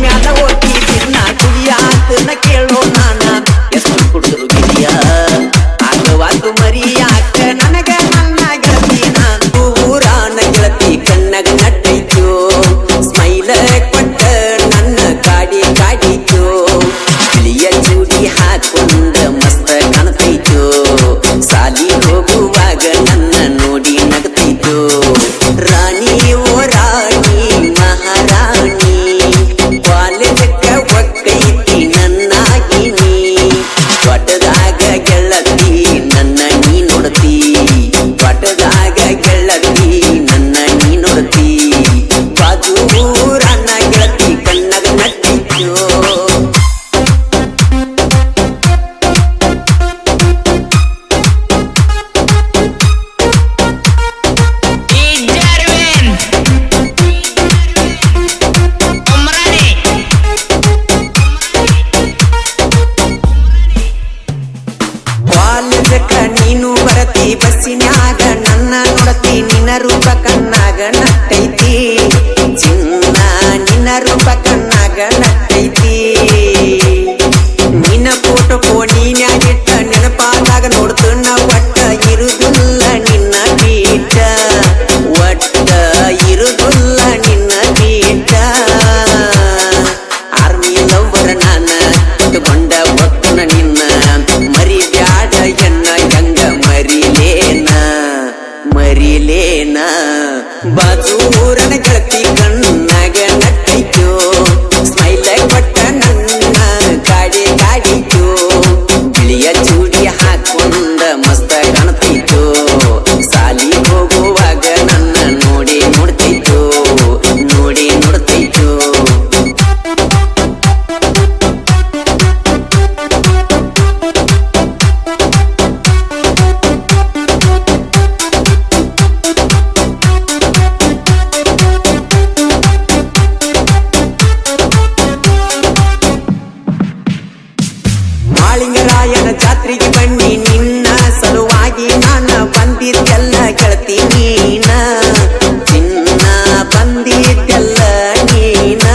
ಮ್ಯಾಲ ಹೋಗಿ ದಿನ ಕುಡಿಯಾತನ ಕೇಳೋ ನಾನ ಎಷ್ಟು ಕುಡಿದ್ರು ಗಿರಿಯ ಆಗವಾತು ಮರಿಯಾಕ ನನಗ ನನ್ನ ಗೆಳತಿನ ಊರಾನ ಗೆಳತಿ ಕಣ್ಣಗ ನಟ್ಟೈತೋ ಸ್ಮೈಲ ಕೊಟ್ಟ ನನ್ನ ಕಾಡಿ ಕಾಡಿತೋ ಬಿಳಿಯ ಚೂಡಿ ಹಾಕೊಂಡ ಮಸ್ತ ಕಾಣ್ತೈತೋ ಸಾಲಿ ಹೋಗುವಾಗ ನನ್ನ ನೋಡಿ ನಗತೈತೋ ರಾಣಿ ಓ ರಾಣಿ ಮಹಾರಾಣಿ ಕಾಲೇಜಕ್ಕ ಒಕ್ಕೈತಿ ನನ್ನಾಗಿನಿ ಒಟ್ಟದಾಗ ಗೆಳತಿ ನನ್ನ ನೀ ನೋಡ್ತಿ ಒಟ್ಟದಾಗ ಗೆಳತಿ ನನ್ನ ನೀ ನೋಡ್ತಿ ಬಾಜು ಊರನ್ನ ಗೆಳತಿ ಕಣ್ಣಗ ನಟ್ಟೈತೋ ಕಾಲೇಜಕ್ಕ ನೀನು ಬರತಿ ಬಸ್ಸಿನ್ಯಾಗ ನನ್ನ ನೋಡತಿ ನಿನ್ನ ರೂಪ ಕಣ್ಣಾಗ ನಟ್ಟೈತಿ ಚಿನ್ನ ನಿನ್ನ ರೂಪ ಕಣ್ಣಾಗ ನಟ್ಟೈತಿ ನಿನ್ನ ಫೋಟೋ ಫೋನಿನ್ಯಾಗಿಟ್ಟ ನೆನಪಾದಾಗ ನೋಡ್ತುನ್ನ ಒಟ್ಟ ಇರುದಿಲ್ಲ ನಿನ್ನ ಬೀಟ ಒಟ್ಟ ಇರುದಿಲ್ಲ ನಿನ್ನ ಬೀಟ ಆರ್ಮಿ ಲವ್ವರ ನಾನ ಹೊತ್ತುಕೊಂಡ ಒಕ್ಕನ ನಿನ್ನ ಮರಿ ಬ್ಯಾಡ ಎನ್ನ ಹೆಂಗ ಮರಿಲೇನ ಮರಿಲೇನ ಬಾಜೂರನ ಗೆಳತಿ ಕಣ್ಣಾಗ ನಟ್ಟೈತೋ ಸ್ಮೈಲ ಕೊಟ್ಟ ನನ್ನ ಕಾಡಿ ಕಾಡಿತೋ ಬಿಳಿಯ ಚೂಡಿ ಹಾಕೊಂಡ ಮಸ್ತ ಕಾಣ್ತೈತೋ ಸಾಲಿ ಹೋಗುವಾಗ ನನ್ನ ನೋಡಿ ನೋಡ್ತೈತೋ ನೋಡಿ ನೋಡ್ತೈತೋ ಮಾಳಿಂಗರಾಯನ ಜಾತ್ರೆಗೆ ಬನ್ನಿ ನಿನ್ನ ಸಲುವಾಗಿ ನಾನ ಬಂದಿದ್ದೆಲ್ಲ ಗೆಳತಿ ನೀನ ಚಿನ್ನ ಬಂದಿದ್ದೆಲ್ಲ ನೀನ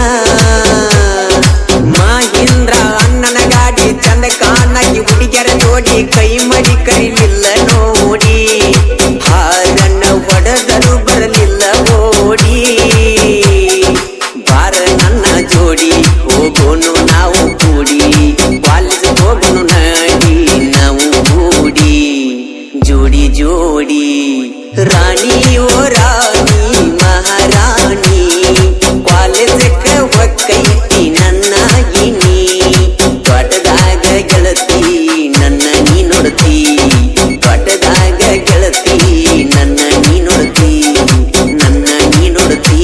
ಮಹೀಂದ್ರ ಅಣ್ಣನ ಗಾಡಿ ಚಂದ ಕಾಣಗಿ ಹುಡುಗಿಯರ ಜೋಡಿ ಕೈ ಮಡಿ ಕರಿಲಿಲ್ಲ ನೋಡಿ ಹಾರನ್ನ ಹೊಡೆದರು ಬರಲಿಲ್ಲ ಓಡಿ ಬಾರ ನನ್ನ ಜೋಡಿ ಹೋಗೋನು ನಾವು ಕೂಡಿ ಕಾಲೇಜ್ ಹೋಗೋನು ನಡಿ ನಾವು ಕೂಡಿ ಜೋಡಿ ಜೋಡಿ ರಾಣಿ ಓ ರಾಣಿ ಮಹಾರಾಣಿ ಕಾಲೇಜಕ್ಕ ಒಕ್ಕೈತಿ ನನ್ನಾಗಿನಿ ತೋಟದಾಗ ಗೆಳತಿ ನನ್ನ ನೀ ನೋಡ್ತಿ ತೋಟದಾಗ ಗೆಳತಿ ನನ್ನ ನೀ ನೋಡ್ತಿ ನನ್ನ ನೀ ನೋಡ್ತಿ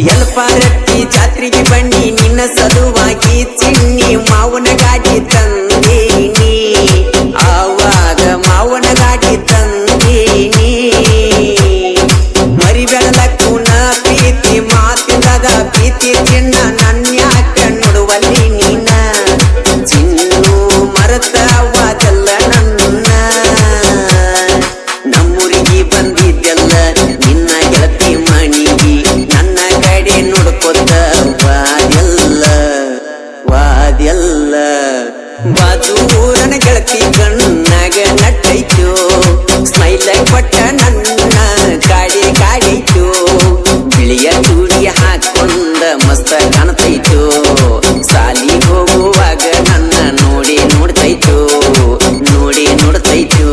ಎಲ್ಪಾರಟ್ಟಿ ಜಾತ್ರೆಗೆ ಬನ್ನಿ ನಿನ್ನ ಸಲುವಾಗಿ ಚಿನ್ನಿ ಮಾವನ ಗಾಡಿ ತಂದೀನಿ ಆವಾಗ ಮಾವನ ಗಾಡಿ ತಂದೀನಿ ಮರಿಬೆಳಲಕ್ಕೂನ ಪ್ರೀತಿ ಮಾತಿಲ್ಲದ ಪ್ರೀತಿ ಚಿನ್ನ ನನ್ಯಾಕ ನೋಡುವಲ್ಲಿ ನೀನ ಚಿನ್ನು ಮರತವಾದಲ್ಲ ನನ್ನ ನಮ್ಮೂರಿಗೆ ಬಂದಿದ್ದೆಲ್ಲ ನಿನ್ನ ಗೆಳತಿ ಮಣಿಗಿ ನನ್ನ ಕಡೆ ನೋಡ್ಕೊತ ವಾದೆಲ್ಲ ವಾದೆಲ್ಲ ಬಾಜೂರನ ಗೆಳತಿ ಕಣ್ಣಾಗ ನಟ್ಟೈತೋ ಸ್ಮೈಲ ಕೊಟ್ಟ ನನ್ನ ಕಾಡಿ ಕಾಡೈತೋ ಬಿಳಿಯ ಚೂಡಿ ಹಾಕೊಂಡ ಮಸ್ತ ಕಾಣ್ತೈತೋ ಸಾಲಿ ಹೋಗುವಾಗ ನನ್ನ ನೋಡಿ ನೋಡ್ತೈತೋ ನೋಡಿ ನೋಡ್ತೈತೋ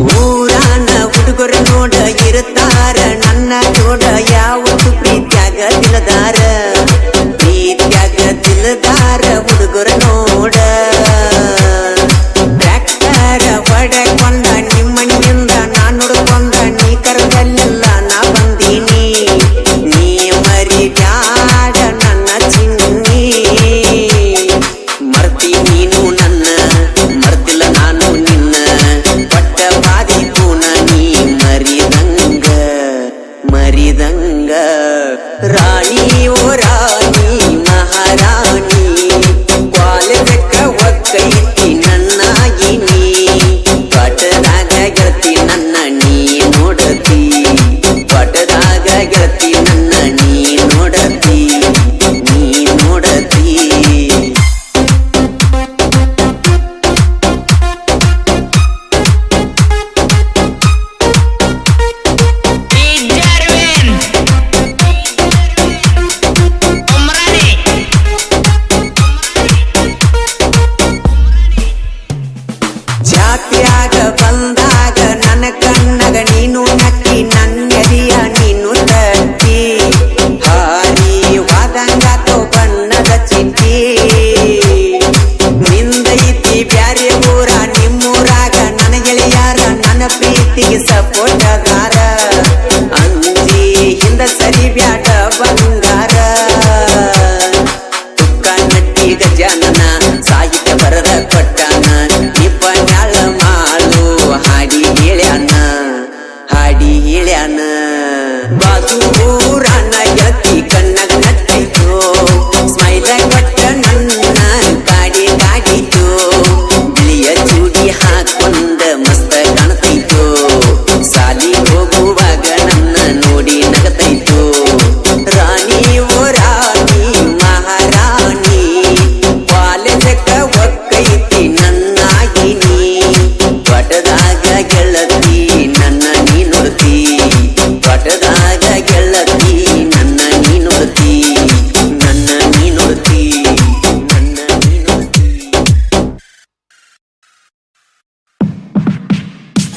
ಊರಾನ ಹುಡುಗರ ನೋಡ ಇರುತ್ತಾರ ನನ್ನ ಜೋಡ ಯಾವತ್ತು ಪ್ರೀತ್ಯಾಗ ದಿಲದಾರ ಪ್ರೀತ್ಯಾಗ ದಿಲದಾರ ಹುಡುಗರ ನೋಡ ಟ್ರ್ಯಾಕ್ಟರ ಹೊಡಕೊಂಡ ನಿಮ್ಮನಿಯಿಂದ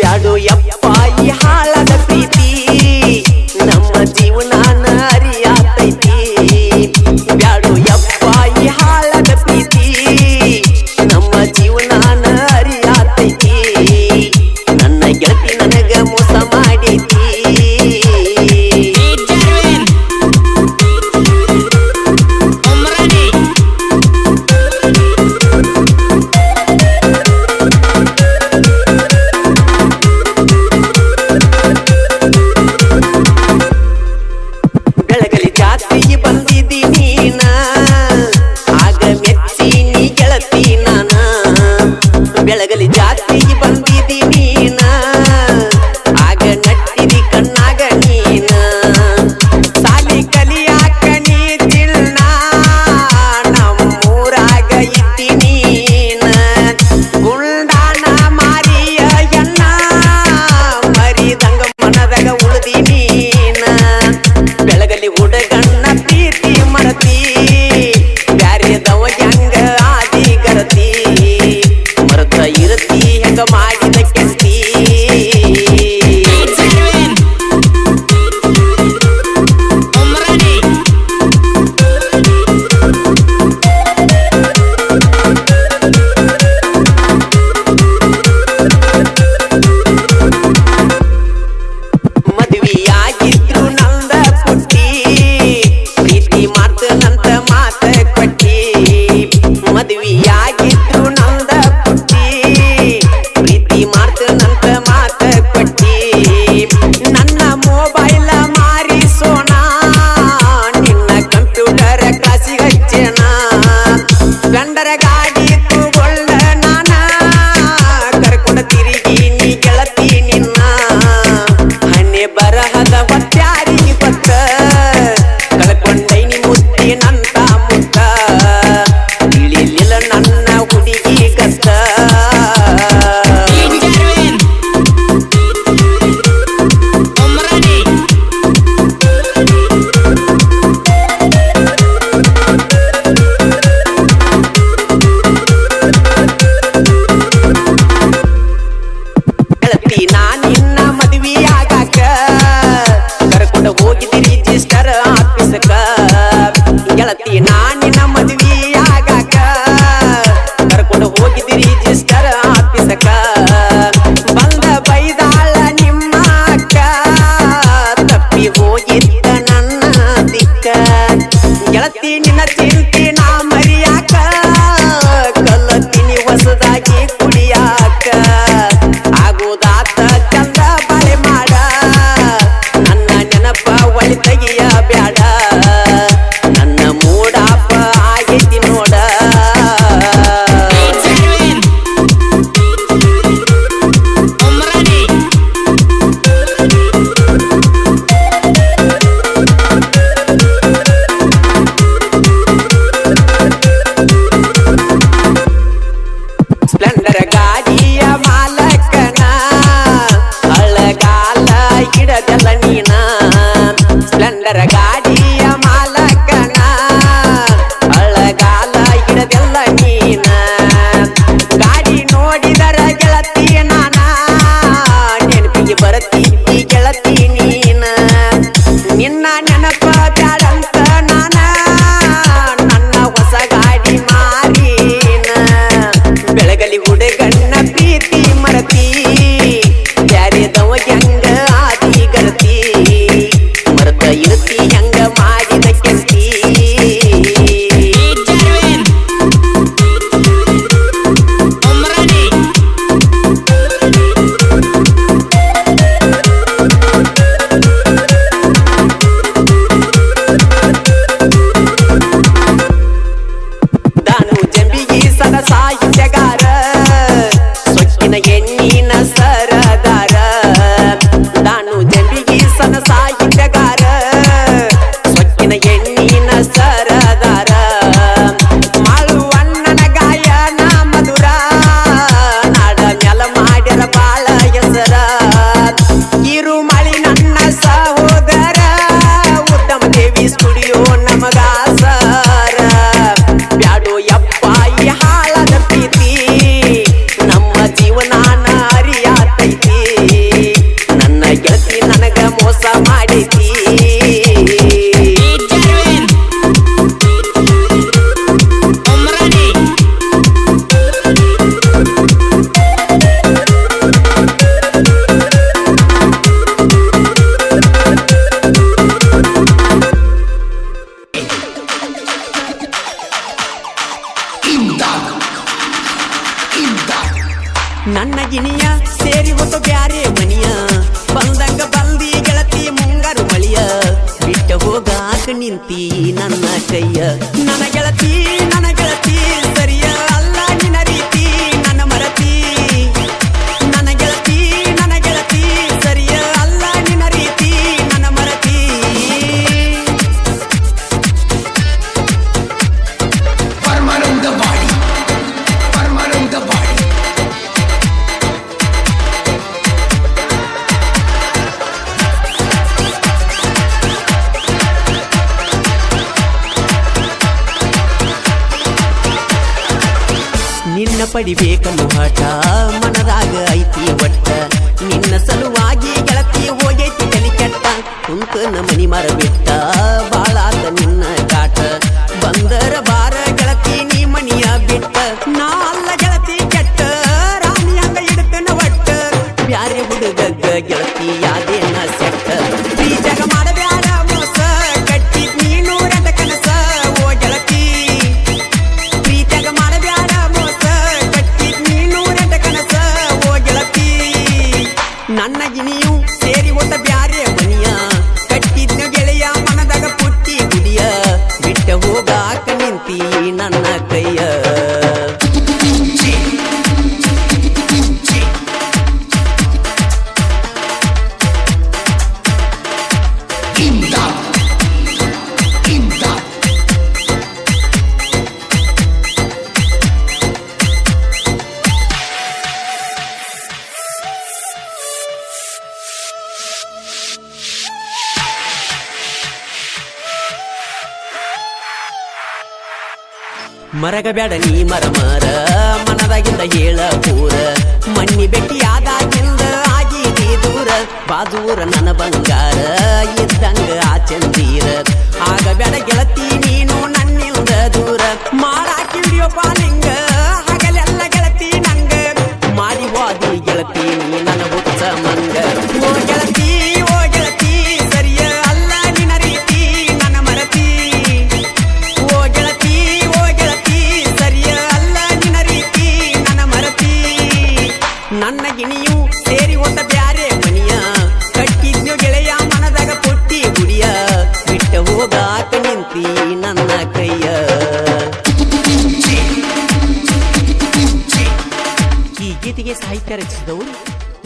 ಬ್ಯಾಡೋ ಯಪ್ಪ ಈ ಹಾಳದ ಪ್ರೀತಿ ನಮ್ಮ ಜೀವನಾನ ಅರಿಯಾತೈತಿ ಬ್ಯಾಡೋ ಯಪ್ಪ ಈ ಹಾಳದ ಪ್ರೀತಿ ನಮ್ಮ ಜೀವನಾನ ಅರಿಯಾತೈತಿ ನನ್ನ ಗೆಳತಿ ನನಗ ಮೋಸ ಮಾಡೈತಿ ಸೇರಿ ಹೋತು ಬ್ಯಾರೆ ಮನಿಯ ಬಂದಂಗ ಬಂದಿ ಗೆಳತಿ ಮುಂಗಾರು ಮಳಿಯ ಬಿಟ್ಟ ಹೋಗಾಕ ನಿಂತಿ ನನ್ನ ಕೈಯ ನನ್ನ ಗೆಳತಿ ಸರಿಯ ಅಲ್ಲ ನಿನ್ನ ರೀತಿ ನನ್ನ ಮರತಿ ನನ್ನ ಗೆಳತಿ ಸರಿಯ ಅಲ್ಲ ನಿನ್ನ ರೀತಿ ನನ್ನ ಮರತಿ ನಿನ್ನ ಪಡಿಬೇಕನ್ನು ಹಠ ಮನದಾಗ ಐತಿ ಒಟ್ಟ ನಿನ್ನ ಸಲುವಾಗಿ ಗೆಳತಿ ಹೋಗೈತಿ ತಲಿ ಕೆಟ್ಟ ಕುಂತನ ಮನಿ ಮರ ಬಿಟ್ಟ ಬಾಳಾತ ನಿನ್ನ ಕಾಟ ಬಂದರ ಬಾರ ಗೆಳತಿ ನೀ ಮನಿಯ ಬಿಟ್ಟ ನಾ ಅಲ್ಲ ಗೆಳತಿ ಕೆಟ್ಟ ರಾಣಿ ಹಂಗ ಇಡ್ತನ ಒಟ್ಟ ಬ್ಯಾರೆ ಹುಡುಗಗ್ಗ ಗೆಳತಿ ಯಾದೇನ ಸೆಟ್ಟ ಪ್ರೀತಿಯಾಗ ಮಾಡಬ್ಯಾಡ ಮೋಸ ಕಟ್ಟಿದ್ ನೀನು ರಂಡ ಕನಸ ಓ ಗೆಳತಿ ಪ್ರೀತಿಯಾಗ ಮಾಡಬ್ಯಾಡ ಮೋಸ ಕಟ್ಟಿದ್ ನೀನು ರಂಡ ಕನಸ ಓ ಗೆಳತಿ ನನ್ನ ಗಿನಿಯು ಸೇರಿ ಹೋದ ಬ್ಯಾರೆ ಮನಿಯ ಕಟ್ಟಿದ್ನ ಗೆಳೆಯ ಮನದಾಗ ಪುಟ್ಟಿ ಗುಡಿಯ ಬಿಟ್ಟ ಹೋಗಾಕ ನಿಂತಿ ನನ್ನ ಕೈಯ ಮರಗ ಬ್ಯಾಡ ನೀ ಮರ ಮನದಾಗಿಂದ ಹೇಳ ಪೂರ ಮಣ್ಣಿ ಬೆಟ್ಟಿಯಾದಾಗಿಂದ ಆಗಿದೆ ದೂರ ಬಾದೂರ ನನ್ನ ಬಂಗಾರ ಇದ್ದಂಗ ಆ ಚಂದೀರ ಆಗ ಬ್ಯಾಡ ಗೆಳತಿ ನೀನು ನನ್ನಿಂದ ದೂರ ಮಾಡಾಕಿ ವಿಡಿಯೋ ಪಾಲಿಂಗ ಹಗಲೆಲ್ಲ ಗೆಳತಿ ನಂಗ ಮಾಡಿ ವಾದಿ ಗೆಳತಿ ನೀ ನನ್ನ ಹುಚ್ಚ ಮಂಗ ಓ ಗೆಳತಿ ಸರಿಯ ಅಲ್ಲ ನಿನ್ನ ರೀತಿ ನನ್ನ ಮರತಿ ಓ ಗೆಳತಿ ಸರಿಯ ಅಲ್ಲ ನಿನ್ನ ರೀತಿ ನನ್ನ ಮರತಿ ನನ್ನ ಗಿಣಿಯು ಸೇರಿ ಹೋದ ಬ್ಯಾರೆ ಮನಿಯ ಕಟ್ಟಿದ್ನು ಗೆಳೆಯ ಮನದಾಗ ಪುಟ್ಟಿ ಗುಡಿಯ ಬಿಟ್ಟ ಹೋಗಾಕ ನಿಂತಿ ನನ್ನ ಕೈಯ ಈ ಗೀತೆಗೆ ಸಾಹಿತ್ಯ ರಚಿಸಿದವರು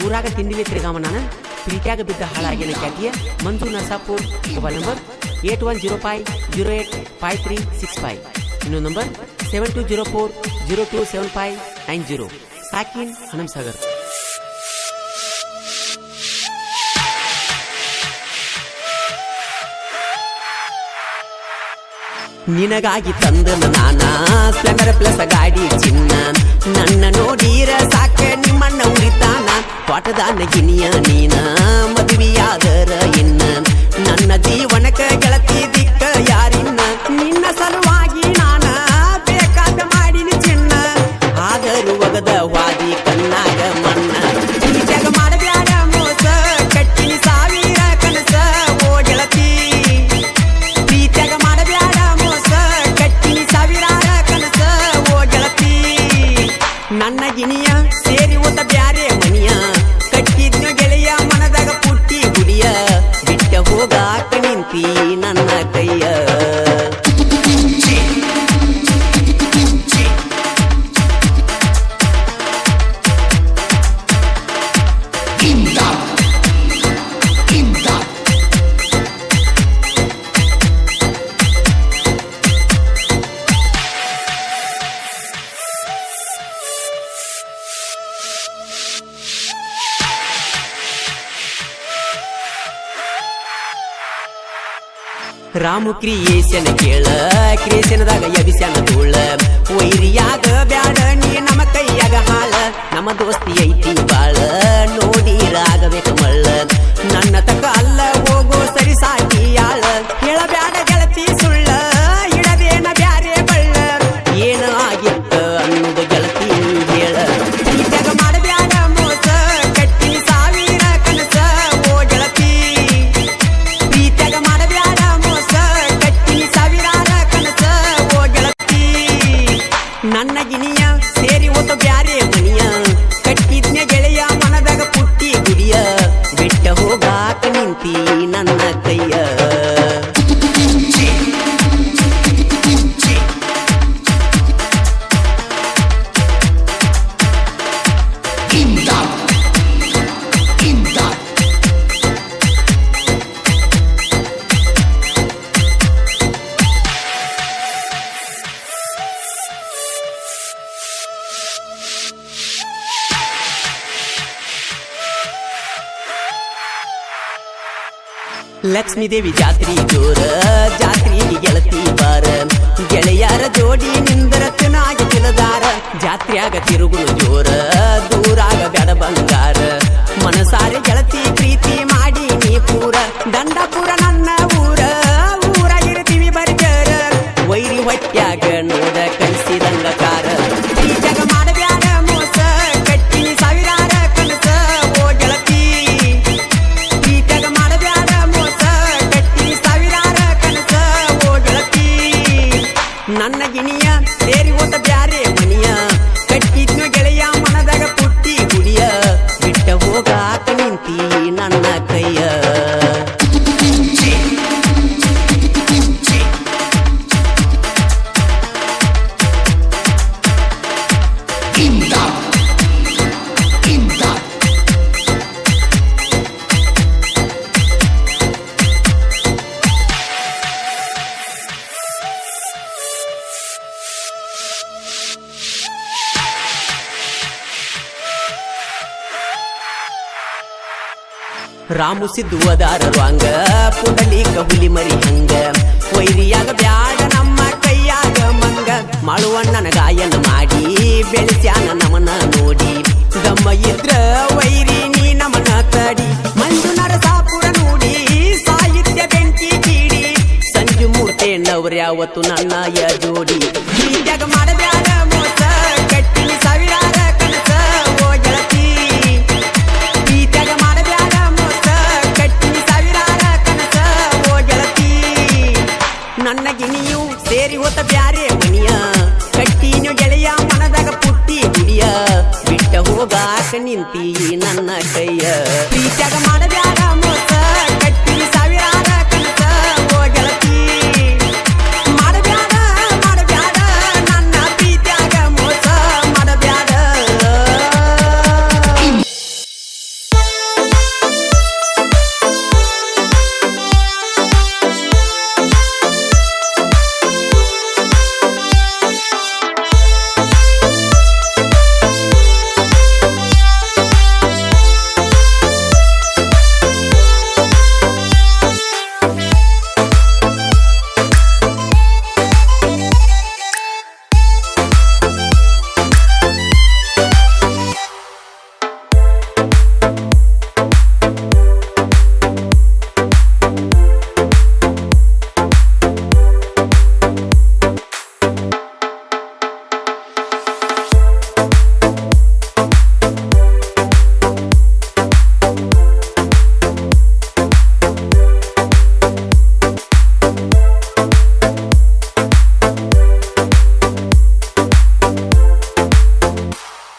ಊರಾಗ ತಿಂದಿವೆ ತಿರುಗಾಮನ ಪ್ರೀತಿಯಾಗ ಬಿದ್ದ ಹಾಳಾಗಿನ ಖ್ಯಾತಿಯ ಮಂಜು ನಸಾಪುರ್ ಮೊಬೈಲ್ ನಂಬರ್ 8105085365 ಇನ್ನೊಂದು ನಂಬರ್ 7204027590 ಸಾಕಿನ್ ಹನಂಸಾಗರ್. ನಿನಗಾಗಿ ತಂದನ ನಾನ ಸ್ಪ್ಲೆಂಡರ್ ಪ್ಲಸ್ ಗಾಡಿ ಚಿನ್ನ ನನ್ನ ನೋಡೀರ ಸಾಕ ನಿಮ್ಮಣ್ಣ ಉರಿತಾನ ಪಾಠದಾನ ಗಿನಿಯ ನೀನ ಮದುವೆಯಾದರ ಇನ್ನ ನನ್ನ ಜೀವನಕ ಗೆಳತಿ ದಿಕ್ಕ ಯಾರಿನ್ನ ನಿನ್ನ ಸಲುವಾಗಿ ನಾನ ಬೇಕಾದ ಮಾಡಿನ ಚಿನ್ನ ಆದರೂ ಒಗದ ವಾದಿ ಕಣ್ಣಾಗ ಮಣ್ಣ ಪ್ರೀತಿಯಾಗ ಮಾಡಬ್ಯಾಡ ಮೋಸ ಕಟ್ಟಿನಿ ಸಾವಿರ ಕನಸ ಓ ಗೆಳತಿ ಪ್ರೀತಿಯಾಗ ಮಾಡಬ್ಯಾಡ ಮೋಸ ಕಟ್ಟಿನಿ ಸಾವಿರಾರ ಕನಸ ಓ ಗೆಳತಿ ನನ್ನ ಗಿನಿಯ ಸೇರಿ ಹೋದ ಬ್ಯಾರೆ ಮನಿಯ ಕಟ್ಟಿದ್ನು ಗೆಳೆಯ ಮನದಾಗ ಪುಟ್ಟಿ ಗುಡಿಯ ಬಿಟ್ಟ ಹೋಗಾಕ ನಿಂತಿ ನನ್ನ ಕೈಯ ರಾಮು ಕ್ರಿಯೇಷನ್ ಕೇಳ ಕ್ರಿಯೇಷನ್ದಾಗ ಎಬಿಸ್ಯಾನ ಧೂಳ ವೈರಿಯಾಗ ಬ್ಯಾಡ ನೀ ನಮ್ಮ ಕೈಯಾಗ ಹಾಳ ನಮ್ಮ ದೋಸ್ತಿ ಐತಿ ಬಾಳ ನೋಡಿರಾಗಬೇಕ ಮಳ್ಳ ನನ್ನ ತಕ ಅಲ್ಲ ಹೋಗೋ ಸರಿ ಸಾಟಿಯಾಳ ಹೇಳಬ್ಯಾಡ ಗೆಳತಿ ಸುಳ್ಳ ಇಡದೇನ ಬ್ಯಾರೆ ಬಳ್ಳ ಏನ ಆಗಿತ್ತ ಅನ್ನೋದು ಗೆಳತಿ ಹೇಳ ಪ್ರೀತಿಯಾಗ ಮಾಡಬ್ಯಾಡ ಮೋಸ ಕಟ್ಟಿನಿ ಸಾವಿರ ಕನಸ ಓ ಗೆಳತಿ ಪ್ರೀತಿಯಾಗ ಮಾಡಬ್ಯಾಡ ಮೋಸ ಕಟ್ಟಿನಿ ಸಾವಿರಾರ ಕನಸ ಓ ಗೆಳತಿ ನನ್ನ ಗಿನಿಯ ಸೇರಿ ಹೋದ ಬ್ಯಾರೆ ಮನಿಯ ಕಟ್ಟಿದ್ನ ಗೆಳೆಯ ಲಕ್ಷ್ಮೀ ದೇವಿ ಜಾತ್ರಿ ಜೋರ ಜಾತ್ರೆಗೆ ಗೆಳತಿ ಬಾರ ಗೆಳೆಯರ ಜೋಡಿ ನಿಂದರತನಾಗಿ ತಿಳದಾರ ಜಾತ್ರ್ಯಾಗ ತಿರುಗುನು ಜೋರ ದೂರಾಗ ಬ್ಯಾಡ ಬಂಗಾರ ಮನಸಾರೆ ಗೆಳತಿ ಪ್ರೀತಿ ಮಾಡಿ ನೀ ಪೂರ ದಂಡಪುರ ನನ್ನ ಊರ ಊರಾಗಿರ್ತೀವಿ ಬರ್ಜರ ವೈರಿ ಹೊಟ್ಯಾಗ ನೋಡ ಕಳಿಸಿದಂಗ ಕಾರ ಈ ಜಗ ಮಾಡಬ್ಯಾಡ ಮೋಸ ಕಟ್ಟಿ ಸಾವಿರಾರ ಕನಸ ಓ ಗೆಳತಿ ಈ ಜಗ ಮಾಡಬ್ಯಾಡ ಮೋಸ ಕಟ್ಟಿ ಸಾವಿರಾರ ಕನಸ ಓ ಗೆಳತಿ ನನ್ನ ಗಿಣಿಯ ಸೇರಿ ಹೋದ ಬ್ಯಾರೆ ಮನಿಯ ಕಟ್ಟಿದ್ನು ಗೆಳೆಯ ಮನದಾಗ ಪುಟ್ಟಿ ಗುಡಿಯ ಬಿಟ್ಟ ಹೋಗಾಕ ನಿಂತಿ ನನ್ನ ಕೈಯ ರಾಮು ಸಿದ್ದು ಅದಾರರು ಹಂಗ ಪುಂಡಲೀಕ ಹುಲಿ ಮರಿ ಹಂಗ ವೈರಿಯಾಗ ಬ್ಯಾಡ ನಮ್ಮ ಕೈಯಾಗ ಮಂಗ ಮಾಳುವಣ್ಣನ ಗಾಯನ ಮಾಡಿ ಬೆಳೆಸ್ಯಾನ ನಮನ ನೋಡಿ ದಮ್ಮ ಇದ್ರ ವೈರಿ ನೀ ನಮನ ತಡಿ ಮಂಜು ನರಸಾಪುರ ನೋಡಿ ಸಾಹಿತ್ಯ ಬೆಂಕಿ ಕೀಡಿ ಸಂಜು ಮೂರ್ತೆಣ್ಣವ್ರ್ಯಾವತ್ತು ನನ್ನ ಜೋಡಿ ಈ ಜಗ ಮಾಡಬ್ಯಾಡ ಮೋಸ ಕಟ್ಟಿ ಸಾವಿರಾರ ಕನಸ ಓ ಗೆಳತಿ ಈ ಜಗ ಮಾಡಬ್ಯಾಡ ಮೋಸ ಕಟ್ಟಿ ಸಾವಿರಾರ ಕನಸ ಓ ಗೆಳತಿ ನನ್ನ ಗಿಣಿಯು ಸೇರಿ ಹೋತ ಬ್ಯಾರೆ ಮನಿಯ ಕಟ್ಟಿನು ಗೆಳೆಯ ಮನದಾಗ ಪುಟ್ಟಿ ಗುಡಿಯ ಬಿಟ್ಟ ಹೋಗಾಕ ನಿಂತಿ ನನ್ನ ಕೈಯ ಈ ಜಗ ಮಾಡಬ್ಯಾಡ